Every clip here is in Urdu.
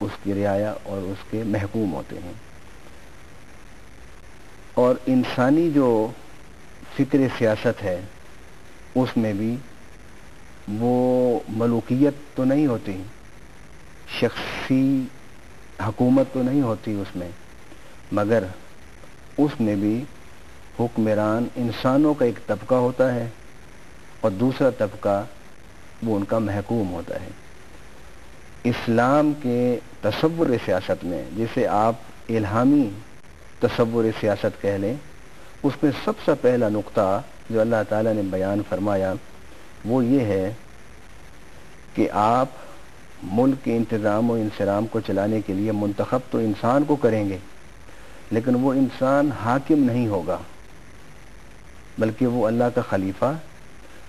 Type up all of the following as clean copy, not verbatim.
اس کی رعایا اور اس کے محکوم ہوتے ہیں. اور انسانی جو فکر سیاست ہے اس میں بھی وہ ملوکیت تو نہیں ہوتی، شخصی حکومت تو نہیں ہوتی اس میں، مگر اس میں بھی حکمران انسانوں کا ایک طبقہ ہوتا ہے اور دوسرا طبقہ وہ ان کا محکوم ہوتا ہے. اسلام کے تصور سیاست میں جسے آپ الہامی تصور سیاست کہہ لیں، اس میں سب سے پہلا نقطہ جو اللہ تعالیٰ نے بیان فرمایا وہ یہ ہے کہ آپ ملک کے انتظام و انصرام کو چلانے کے لیے منتخب تو انسان کو کریں گے، لیکن وہ انسان حاکم نہیں ہوگا، بلکہ وہ اللہ کا خلیفہ،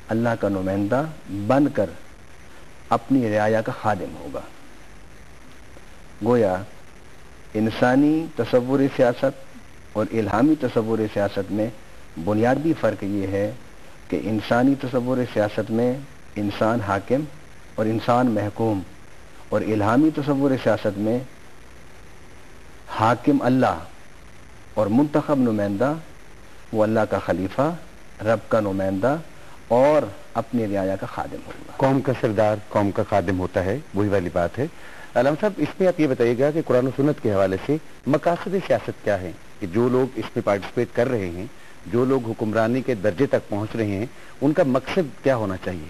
اللہ کا نمائندہ بن کر اپنی رعایا کا خادم ہوگا. گویا انسانی تصور سیاست اور الہامی تصور سیاست میں بنیادی فرق یہ ہے کہ انسانی تصور سیاست میں انسان حاکم اور انسان محکوم، اور الہامی تصور سیاست میں حاکم اللہ اور منتخب نمائندہ وہ اللہ کا خلیفہ، رب کا نمائندہ اور اپنی رعایا کا خادم ہوگا. قوم کا سردار قوم کا خادم ہوتا ہے، وہی والی بات ہے. علامہ صاحب اس میں آپ یہ بتائیے گا کہ قرآن و سنت کے حوالے سے مقاصد سیاست کیا ہیں، کہ جو لوگ اس میں پارٹیسپیٹ کر رہے ہیں، جو لوگ حکمرانی کے درجے تک پہنچ رہے ہیں، ان کا مقصد کیا ہونا چاہیے؟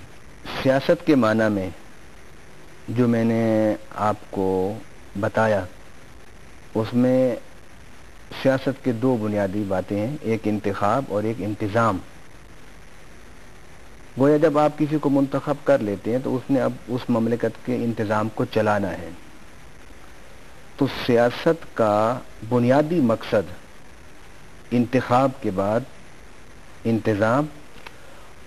سیاست کے معنی میں جو میں نے آپ کو بتایا اس میں سیاست کے دو بنیادی باتیں ہیں، ایک انتخاب اور ایک انتظام. گویا جب آپ کسی کو منتخب کر لیتے ہیں تو اس نے اب اس مملکت کے انتظام کو چلانا ہے. تو سیاست کا بنیادی مقصد انتخاب کے بعد انتظام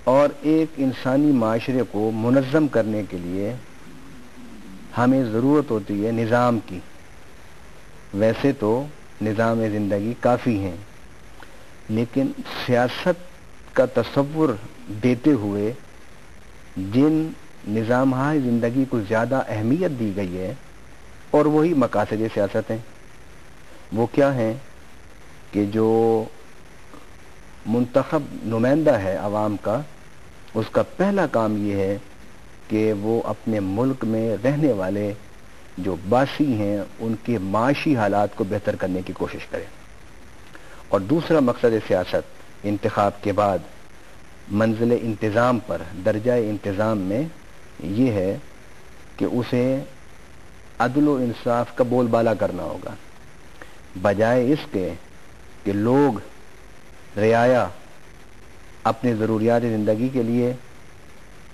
اور ایک انسانی معاشرے کو منظم کرنے کے لیے ہمیں ضرورت ہوتی ہے نظام کی. ویسے تو نظام زندگی کافی ہیں، لیکن سیاست کا تصور دیتے ہوئے جن نظام زندگی کو زیادہ اہمیت دی گئی ہے اور وہی مقاصد سیاست ہیں. وہ کیا ہیں کہ جو منتخب نمائندہ ہے عوام کا، اس کا پہلا کام یہ ہے کہ وہ اپنے ملک میں رہنے والے جو باسی ہیں ان کے معاشی حالات کو بہتر کرنے کی کوشش کرے. اور دوسرا مقصد سیاست انتخاب کے بعد منزل انتظام پر، درجہ انتظام میں یہ ہے کہ اسے عدل و انصاف کا بول بالا کرنا ہوگا، بجائے اس کے کہ لوگ رعایا اپنے ضروریات زندگی کے لیے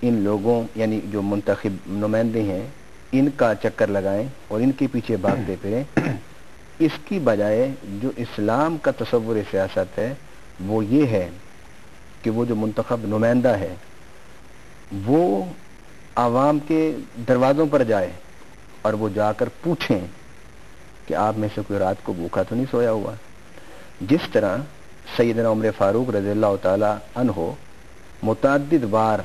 ان لوگوں یعنی جو منتخب نمائندے ہیں ان کا چکر لگائیں اور ان کے پیچھے بھاگتے پھریں. اس کی بجائے جو اسلام کا تصور سیاست ہے وہ یہ ہے کہ وہ جو منتخب نمائندہ ہے وہ عوام کے دروازوں پر جائے اور وہ جا کر پوچھیں کہ آپ میں سے کوئی رات کو بھوکا تو نہیں سویا ہوا. جس طرح سیدنا عمر فاروق رضی اللہ تعالی عنہ متعدد بار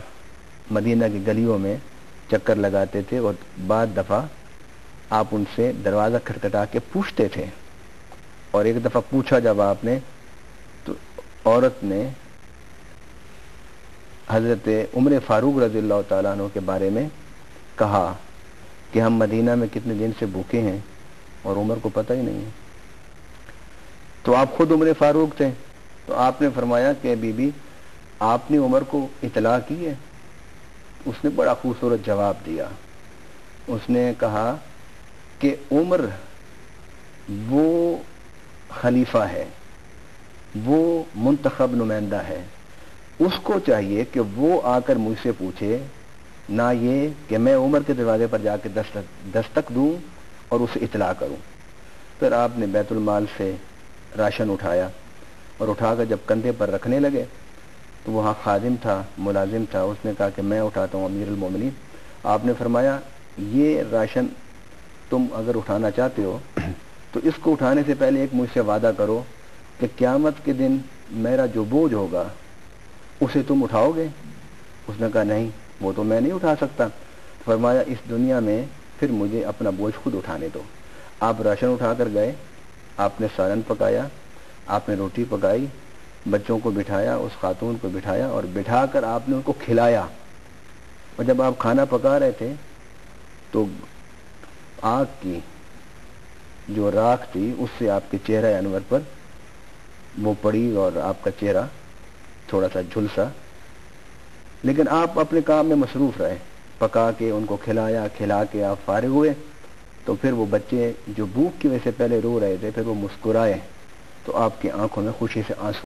مدینہ کی گلیوں میں چکر لگاتے تھے اور بعض دفعہ آپ ان سے دروازہ کھٹکھٹا کے پوچھتے تھے. اور ایک دفعہ پوچھا جب آپ نے تو عورت نے حضرت عمر فاروق رضی اللہ تعالیٰ عنہ کے بارے میں کہا کہ ہم مدینہ میں کتنے دن سے بھوکے ہیں اور عمر کو پتہ ہی نہیں ہے. تو آپ خود عمر فاروق تھے تو آپ نے فرمایا کہ بی بی آپ نے عمر کو اطلاع کی ہے؟ اس نے بڑا خوبصورت جواب دیا. اس نے کہا کہ عمر وہ خلیفہ ہے، وہ منتخب نمائندہ ہے، اس کو چاہیے کہ وہ آ کر مجھ سے پوچھے، نہ یہ کہ میں عمر کے دروازے پر جا کے دستک دوں اور اسے اطلاع کروں. پھر آپ نے بیت المال سے راشن اٹھایا اور اٹھا کر جب کندھے پر رکھنے لگے تو وہاں خادم تھا، ملازم تھا، اس نے کہا کہ میں اٹھاتا ہوں امیر المومنین. آپ نے فرمایا یہ راشن تم اگر اٹھانا چاہتے ہو تو اس کو اٹھانے سے پہلے ایک مجھ سے وعدہ کرو کہ قیامت کے دن میرا جو بوجھ ہوگا اسے تم اٹھاؤ گے. اس نے کہا نہیں وہ تو میں نہیں اٹھا سکتا. فرمایا اس دنیا میں پھر مجھے اپنا بوجھ خود اٹھانے دو. آپ راشن اٹھا کر گئے, آپ نے سالن پکایا, آپ نے روٹی پکائی, بچوں کو بٹھایا, اس خاتون کو بٹھایا اور بٹھا کر آپ نے ان کو کھلایا. اور جب آپ کھانا پکا رہے تھے تو آگ کی جو راکھ تھی اس سے آپ کے چہرہ انور پر وہ پڑی اور آپ کا چہرہ تھوڑا سا جھلسا, لیکن آپ اپنے کام میں مصروف رہے. پکا کے ان کو کھلایا, کھلا کے آپ فارغ ہوئے تو پھر وہ بچے جو بھوک کی وجہ سے پہلے رو رہے تھے پھر وہ مسکرائے تو آپ کی آنکھوں میں خوشی سے آنسو